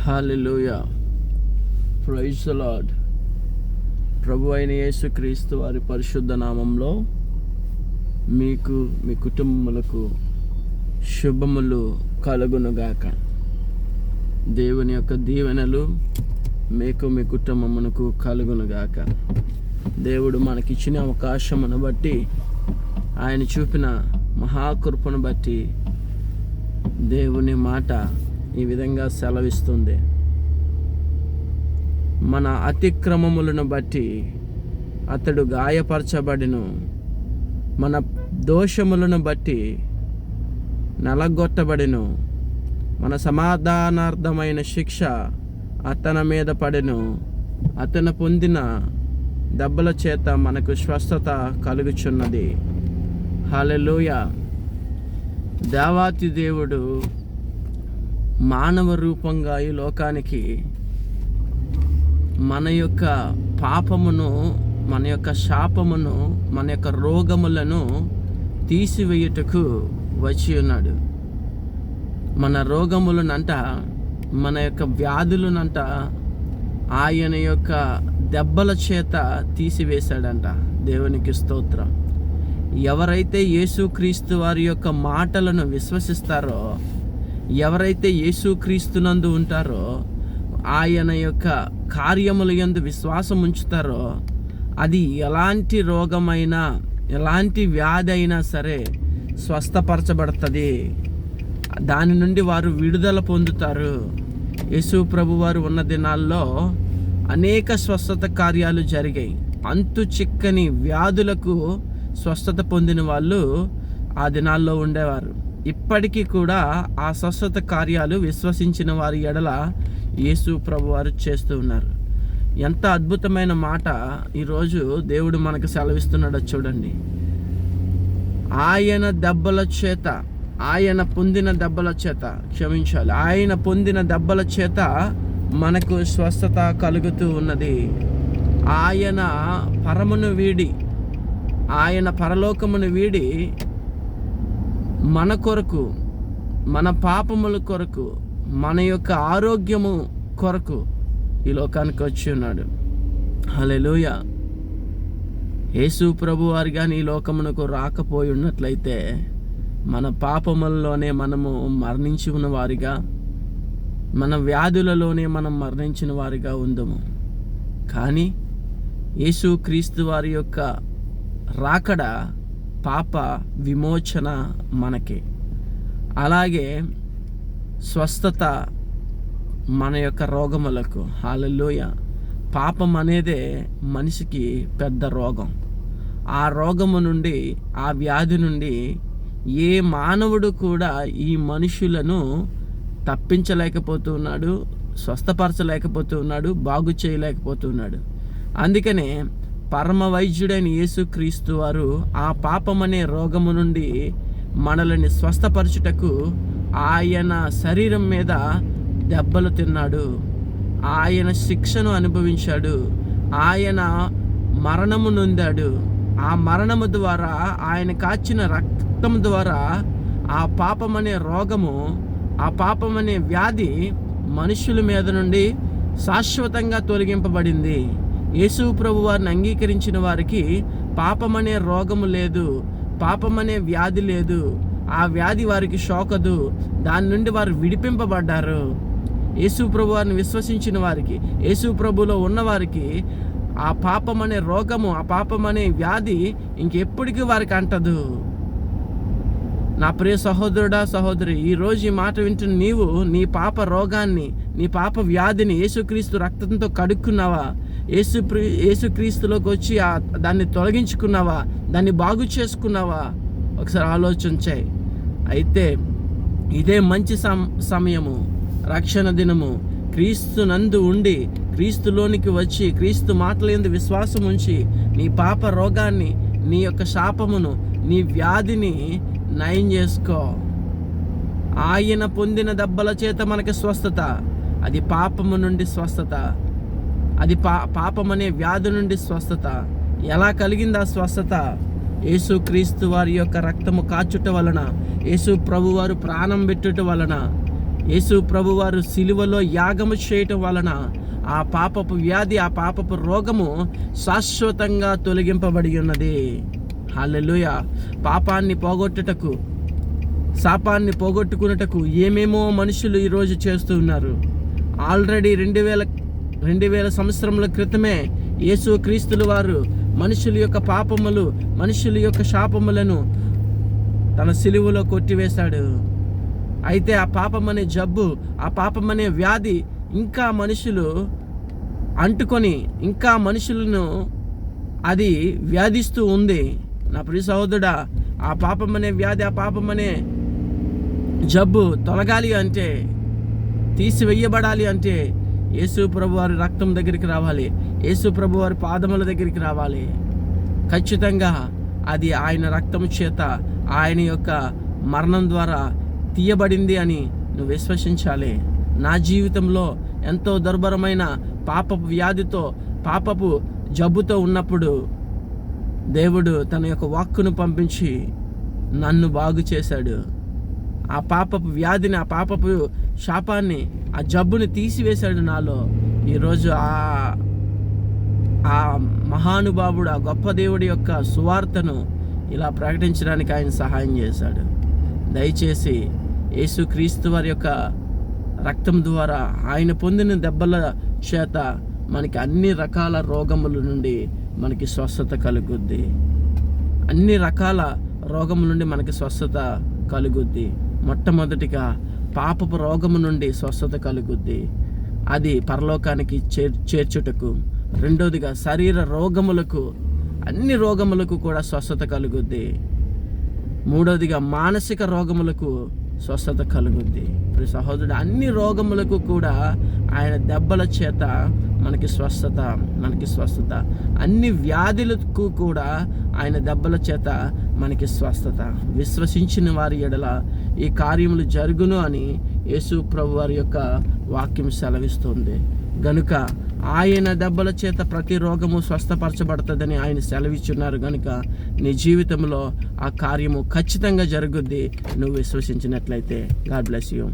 Hallelujah, praise the Lord. ప్రభు అయిన యేసుక్రీస్తు వారి పరిశుద్ధ నామంలో మీకు మీ కుటుంబములకు శుభములు కలుగునుగాక. దేవుని యొక్క దీవెనలు మీకు మీ కుటుంబమునకు కలుగునుగాక. దేవుడు మనకిచ్చిన అవకాశమును బట్టి, ఆయన చూపిన మహాకృపను బట్టి దేవుని మాట ఈ విధంగా సెలవిస్తుంది. మన అతిక్రమములను బట్టి అతడు గాయపరచబడిను, మన దోషములను బట్టి నలగొట్టబడిను, మన సమాధానార్థమైన శిక్ష అతని మీద పడెను, అతను పొందిన దెబ్బల చేత మనకు స్వస్థత కలుగుచున్నది. హల్లెలూయా. దేవాతి దేవుడు మానవ రూపంగా ఈ లోకానికి మన యొక్క పాపమును, మన యొక్క శాపమును, మన యొక్క రోగములను తీసివేయుటకు వచ్చి ఉన్నాడు. మన రోగములనంట, మన యొక్క వ్యాధులనంట ఆయన యొక్క దెబ్బల చేత తీసివేశాడంట. దేవునికి స్తోత్రం. ఎవరైతే యేసుక్రీస్తు వారి యొక్క మాటలను విశ్వసిస్తారో, ఎవరైతే యేసుక్రీస్తునందు ఉంటారో, ఆయన యొక్క కార్యముల యందు విశ్వాసం ఉంచుతారో, అది ఎలాంటి రోగమైనా, ఎలాంటి వ్యాధి అయినా సరే స్వస్థపరచబడుతుంది. దాని నుండి వారు విడుదల పొందుతారు. యేసు ప్రభు వారు ఉన్న దినాల్లో అనేక స్వస్థత కార్యాలు జరిగాయి. అంతు చిక్కని వ్యాధులకు స్వస్థత పొందిన వాళ్ళు ఆ దినాల్లో ఉండేవారు. ఇప్పటికీ కూడా ఆ స్వస్థత కార్యాలు విశ్వసించిన వారి ఎడల యేసు ప్రభు వారు చేస్తూ ఉన్నారు. ఎంత అద్భుతమైన మాట ఈరోజు దేవుడు మనకు సెలవిస్తున్నాడో చూడండి. ఆయన దెబ్బల చేత, ఆయన పొందిన దెబ్బల చేత, క్షమించాలి, ఆయన పొందిన దెబ్బల చేత మనకు స్వస్థత కలుగుతూ ఉన్నది. ఆయన పరమును వీడి, ఆయన పరలోకమును వీడి మన కొరకు, మన పాపముల కొరకు, మన యొక్క ఆరోగ్యము కొరకు ఈ లోకానికి వచ్చి ఉన్నాడు. హల్లెలూయా. యేసు ప్రభు వారు కానీ ఈ లోకమునకు రాకపోయి ఉన్నట్లయితే మన పాపములలోనే మనము మరణించి ఉన్న వారిగా, మన వ్యాధులలోనే మనం మరణించిన వారిగా ఉందము. కానీ యేసు క్రీస్తు వారి యొక్క రాకడ పాప విమోచన మనకి, అలాగే స్వస్థత మన యొక్క రోగములకు. హల్లెలూయా. పాపం అనేదే మనిషికి పెద్ద రోగం. ఆ రోగము నుండి, ఆ వ్యాధి నుండి ఏ మానవుడు కూడా ఈ మనుషులను తప్పించలేకపోతున్నాడు, స్వస్థపరచలేకపోతున్నాడు, బాగు చేయలేకపోతున్నాడు. అందుకనే పరమ వైద్యుడైన యేసుక్రీస్తు వారు ఆ పాపమనే రోగము నుండి మనల్ని స్వస్థపరచుటకు ఆయన శరీరం మీద దెబ్బలు తిన్నాడు, ఆయన శిక్షను అనుభవించాడు, ఆయన మరణము నొందాడు. ఆ మరణము ద్వారా, ఆయన కాచిన రక్తం ద్వారా ఆ పాపమనే రోగము, ఆ పాపమనే వ్యాధి మనుషుల మీద నుండి శాశ్వతంగా తొలగింపబడింది. యేసు ప్రభు వారిని అంగీకరించిన వారికి పాపమనే రోగము లేదు, పాపమనే వ్యాధి లేదు. ఆ వ్యాధి వారికి సోకదు. దాని నుండి వారు విడిపింపబడ్డారు. యేసు ప్రభు వారిని విశ్వసించిన వారికి, యేసు ప్రభులో ఉన్నవారికి ఆ పాపమనే రోగము, ఆ పాపమనే వ్యాధి ఇంకెప్పటికీ వారికి అంటదు. నా ప్రియ సహోదరుడా, సహోదరి, ఈరోజు ఈ మాట వింటున్న నీవు నీ పాప రోగాన్ని, నీ పాప వ్యాధిని యేసుక్రీస్తు రక్తంతో కడుక్కున్నావా? యేసుక్రీస్తులోకి వచ్చి దాన్ని తొలగించుకున్నావా? దాన్ని బాగు చేసుకున్నావా? ఒకసారి ఆలోచించాయి. అయితే ఇదే మంచి సమయము, రక్షణ దినము. క్రీస్తు నందు ఉండి, క్రీస్తులోనికి వచ్చి, క్రీస్తు మాటల యందు విశ్వాసం ఉంచి నీ పాప రోగాన్ని, నీ యొక్క శాపమును, నీ వ్యాధిని నయం చేసుకో. ఆయన పొందిన దెబ్బల చేత మనకి స్వస్థత. అది పాపము నుండి స్వస్థత, అది పాపమనే వ్యాధి నుండి స్వస్థత. ఎలా కలిగింది ఆ స్వస్థత? యేసుక్రీస్తు వారి యొక్క రక్తము కాచుట వలన, యేసు ప్రభు వారు ప్రాణం పెట్టుట వలన, యేసు ప్రభువారు సిలువలో యాగము చేయటం వలన ఆ పాపపు వ్యాధి, ఆ పాపపు రోగము శాశ్వతంగా తొలగింపబడి ఉన్నది. హల్లెలూయా. పాపాన్ని పోగొట్టుటకు, శాపాన్ని పోగొట్టుకున్నటకు ఏమేమో మనుషులు ఈరోజు చేస్తూ ఉన్నారు. ఆల్రెడీ 2000 సంవత్సరముల క్రితమే యేసు క్రీస్తుల వారు మనుషుల యొక్క పాపములు, మనుషుల యొక్క శాపములను తన సిలువలో కొట్టివేశాడు. అయితే ఆ పాపమనే జబ్బు, ఆ పాపమనే వ్యాధి ఇంకా మనుషులు అంటుకొని, ఇంకా మనుషులను అది వ్యాధిస్తూ ఉంది. నా ప్రియ సహోదరుడా, ఆ పాపమనే వ్యాధి, ఆ పాపమనే జబ్బు తొలగాలి అంటే, తీసివేయబడాలి అంటే యేసు ప్రభు వారి రక్తం దగ్గరికి రావాలి, యేసు ప్రభు వారి పాదముల దగ్గరికి రావాలి. ఖచ్చితంగా అది ఆయన రక్తం చేత, ఆయన యొక్క మరణం ద్వారా తీయబడింది అని నువ్వు విశ్వసించాలి. నా జీవితంలో ఎంతో దుర్భరమైన పాపపు వ్యాధితో, పాపపు జబ్బుతో ఉన్నప్పుడు దేవుడు తన యొక్క వాక్కును పంపించి నన్ను బాగు చేశాడు. ఆ పాపపు వ్యాధిని, ఆ పాపపు శాపాన్ని, ఆ జబ్బుని తీసివేశాడు నాలో. ఈరోజు ఆ మహానుభావుడు, ఆ గొప్ప దేవుడి యొక్క సువార్తను ఇలా ప్రకటించడానికి ఆయన సహాయం చేశాడు. దయచేసి యేసుక్రీస్తు వారి యొక్క రక్తం ద్వారా, ఆయన పొందిన దెబ్బల చేత మనకి అన్ని రకాల రోగముల నుండి మనకి స్వస్థత కలుగుద్ది. అన్ని రకాల రోగముల నుండి మనకి స్వస్థత కలుగుద్ది. మొట్టమొదటిగా పాపపు రోగము నుండి స్వస్థత కలుగుద్ది, అది పరలోకానికి చేర్చుటకు. రెండోదిగా శరీర రోగములకు, అన్ని రోగములకు కూడా స్వస్థత కలుగుద్ది. మూడోదిగా మానసిక రోగములకు స్వస్థత కలుగుద్ది. ప్రియ సహోదరుడు, అన్ని రోగములకు కూడా ఆయన దెబ్బల చేత మనకి స్వస్థత. అన్ని వ్యాధులకు కూడా ఆయన దెబ్బల చేత మనకి స్వస్థత. విశ్వసించిన వారి ఎడల ఈ కార్యములు జరుగును అని యేసు ప్రభు వారి యొక్క వాక్యం సెలవిస్తుంది. గనుక ఆయన దెబ్బల చేత ప్రతి రోగము స్వస్థపరచబడుతుందని ఆయన సెలవిచ్చున్నారు. గనుక నీ జీవితంలో ఆ కార్యము ఖచ్చితంగా జరుగుద్ది, నువ్వు విశ్వసించినట్లయితే. God bless you.